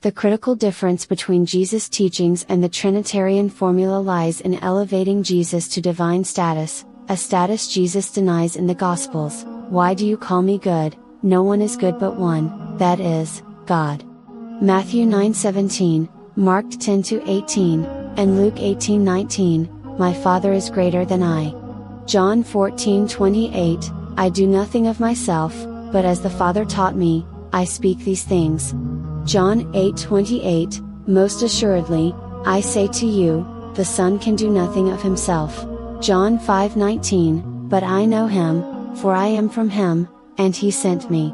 The critical difference between Jesus' teachings and the Trinitarian formula lies in elevating Jesus to divine status, a status Jesus denies in the Gospels. Why do you call me good? No one is good but one, that is, God. Matthew 9:17, Mark 10-18, and Luke 18:19, my Father is greater than I. John 14:28, I do nothing of myself, but as the Father taught me, I speak these things. John 8:28, most assuredly, I say to you, the Son can do nothing of himself. John 5:19, but I know him, for I am from him, and he sent me.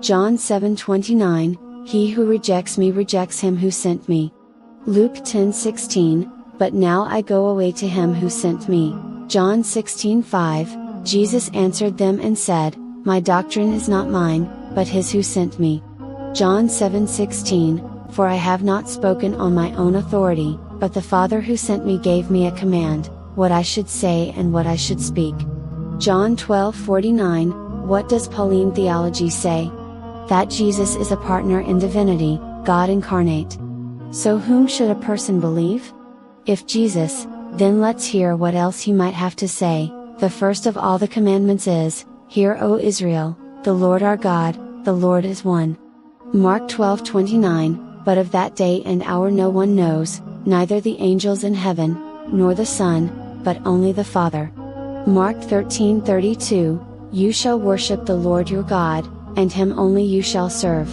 John 7:29, he who rejects me rejects him who sent me. Luke 10:16, but now I go away to him who sent me. John 16:5, Jesus answered them and said, my doctrine is not mine, but his who sent me. John 7:16, for I have not spoken on my own authority, but the Father who sent me gave me a command, what I should say and what I should speak. John 12:49, what does Pauline theology say? That Jesus is a partner in divinity, God incarnate. So whom should a person believe? If Jesus, then let's hear what else he might have to say. The first of all the commandments is, Hear O Israel, the Lord our God, the Lord is one. Mark 12:29, but of that day and hour no one knows, neither the angels in heaven, nor the Son, but only the Father. Mark 13:32, you shall worship the Lord your God, and him only you shall serve.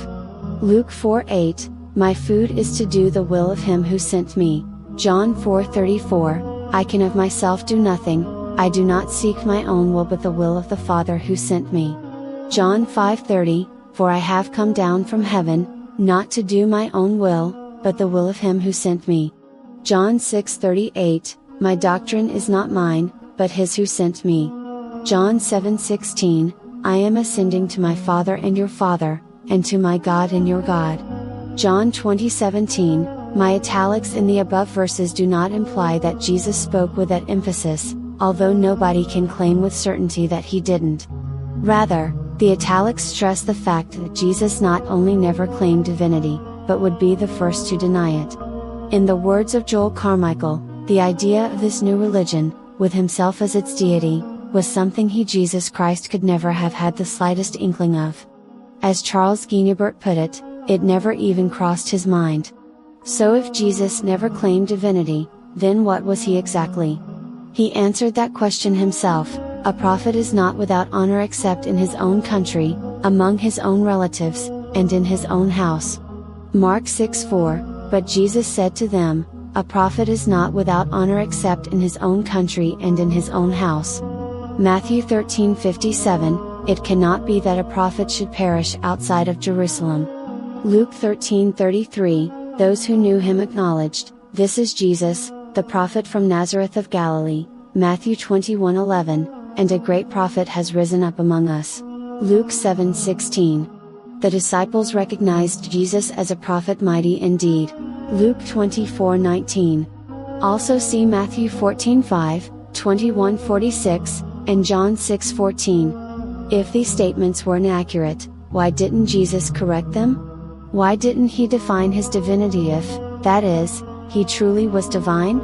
Luke 4:8, my food is to do the will of him who sent me. John 4:34, I can of myself do nothing, I do not seek my own will but the will of the Father who sent me. John 5:30, for I have come down from heaven, not to do my own will, but the will of him who sent me. John 6:38, my doctrine is not mine, but his who sent me. John 7:16, I am ascending to my Father and your Father, and to my God and your God. John 20:17, my italics in the above verses do not imply that Jesus spoke with that emphasis, although nobody can claim with certainty that he didn't. Rather, the italics stress the fact that Jesus not only never claimed divinity, but would be the first to deny it. In the words of Joel Carmichael, the idea of this new religion, with himself as its deity, was something he Jesus Christ could never have had the slightest inkling of. As Charles Guignebert put it, it never even crossed his mind. So if Jesus never claimed divinity, then what was he exactly? He answered that question himself, a prophet is not without honor except in his own country, among his own relatives, and in his own house. Mark 6:4, but Jesus said to them, a prophet is not without honor except in his own country and in his own house. Matthew 13:57, it cannot be that a prophet should perish outside of Jerusalem. Luke 13:33, those who knew him acknowledged, this is Jesus, the prophet from Nazareth of Galilee. Matthew 21:11, and a great prophet has risen up among us. Luke 7:16. The disciples recognized Jesus as a prophet mighty indeed. Luke 24:19. Also see Matthew 14:5, 21:46, and John 6:14. If these statements were inaccurate, why didn't Jesus correct them? Why didn't he define his divinity if, that is, he truly was divine?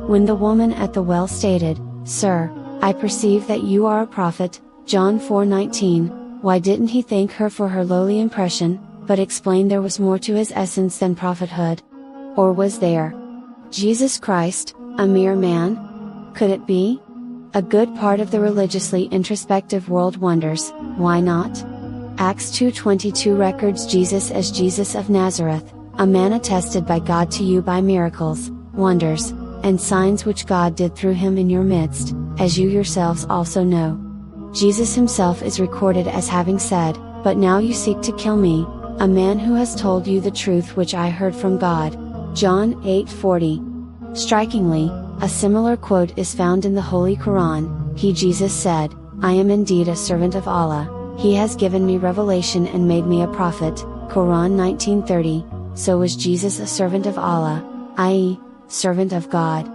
When the woman at the well stated, Sir, I perceive that you are a prophet, John 4:19, why didn't he thank her for her lowly impression, but explain there was more to his essence than prophethood? Or was there? Jesus Christ, a mere man? Could it be? A good part of the religiously introspective world wonders, why not? Acts 2:22 records Jesus as Jesus of Nazareth, a man attested by God to you by miracles, wonders, and signs which God did through him in your midst, as you yourselves also know. Jesus himself is recorded as having said, but now you seek to kill me, a man who has told you the truth which I heard from God. John 8:40. Strikingly, a similar quote is found in the Holy Quran. He Jesus said, I am indeed a servant of Allah, he has given me revelation and made me a prophet, Quran 19:30, so was Jesus a servant of Allah, i.e., servant of God?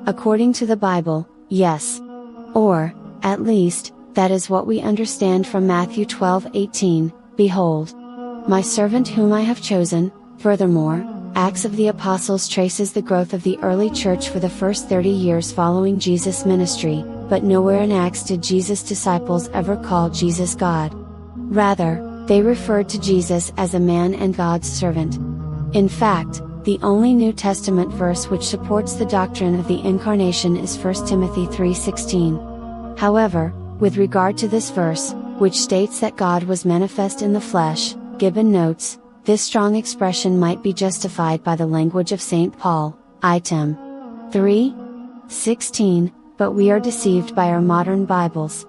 According to the Bible, yes. Or, at least, that is what we understand from Matthew 12:18, behold, my servant whom I have chosen, Furthermore, Acts of the Apostles traces the growth of the early church for the first 30 years following Jesus' ministry, but nowhere in Acts did Jesus' disciples ever call Jesus God. Rather, they referred to Jesus as a man and God's servant. In fact, the only New Testament verse which supports the doctrine of the Incarnation is 1 Timothy 3:16. However, with regard to this verse, which states that God was manifest in the flesh, Gibbon notes, this strong expression might be justified by the language of St. Paul, I Tim. 3:16, but we are deceived by our modern Bibles.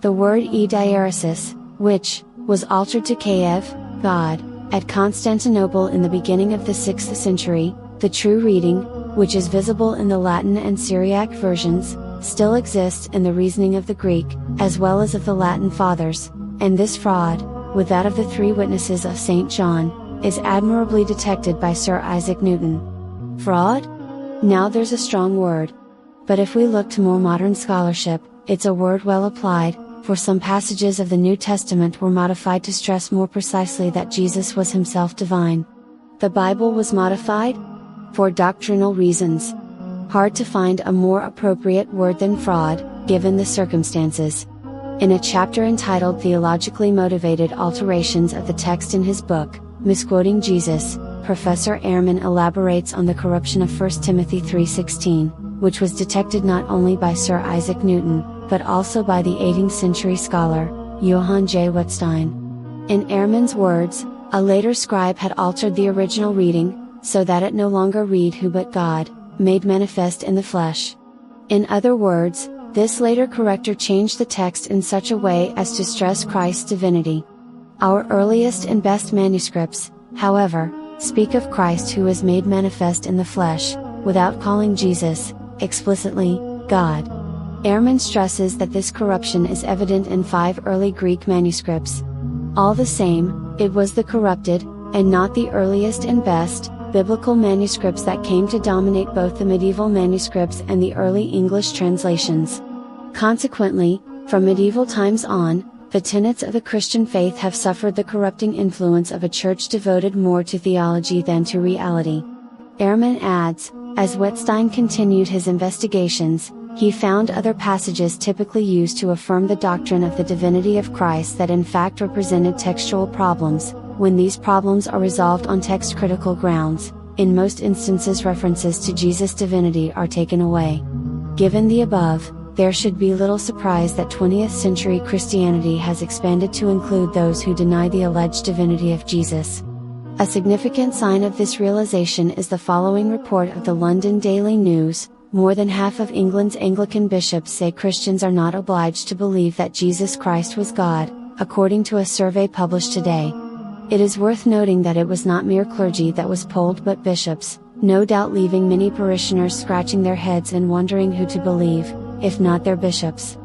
The word diaresis, which was altered to Kiev, God, at Constantinople in the beginning of the 6th century, the true reading, which is visible in the Latin and Syriac versions, still exists in the reasoning of the Greek, as well as of the Latin fathers, and this fraud, with that of the three witnesses of St. John, is admirably detected by Sir Isaac Newton. Fraud? Now there's a strong word. But if we look to more modern scholarship, it's a word well applied, for some passages of the New Testament were modified to stress more precisely that Jesus was himself divine. The Bible was modified? For doctrinal reasons. Hard to find a more appropriate word than fraud, given the circumstances. In a chapter entitled Theologically Motivated Alterations of the Text in his book, Misquoting Jesus, Professor Ehrman elaborates on the corruption of 1 Timothy 3:16, which was detected not only by Sir Isaac Newton, but also by the 18th century scholar, Johann J. Wettstein. In Ehrman's words, a later scribe had altered the original reading, so that it no longer read who but God, made manifest in the flesh. In other words, this later corrector changed the text in such a way as to stress Christ's divinity. Our earliest and best manuscripts, however, speak of Christ who is made manifest in the flesh, without calling Jesus, explicitly, God. Ehrman stresses that this corruption is evident in 5 early Greek manuscripts. All the same, it was the corrupted, and not the earliest and best, biblical manuscripts that came to dominate both the medieval manuscripts and the early English translations. Consequently, from medieval times on, the tenets of the Christian faith have suffered the corrupting influence of a church devoted more to theology than to reality. Ehrman adds, as Wettstein continued his investigations, he found other passages typically used to affirm the doctrine of the divinity of Christ that in fact represented textual problems. When these problems are resolved on text-critical grounds, in most instances references to Jesus' divinity are taken away. Given the above, there should be little surprise that 20th century Christianity has expanded to include those who deny the alleged divinity of Jesus. A significant sign of this realization is the following report of the London Daily News: more than half of England's Anglican bishops say Christians are not obliged to believe that Jesus Christ was God, according to a survey published today. It is worth noting that it was not mere clergy that was polled but bishops, no doubt leaving many parishioners scratching their heads and wondering who to believe, if not their bishops.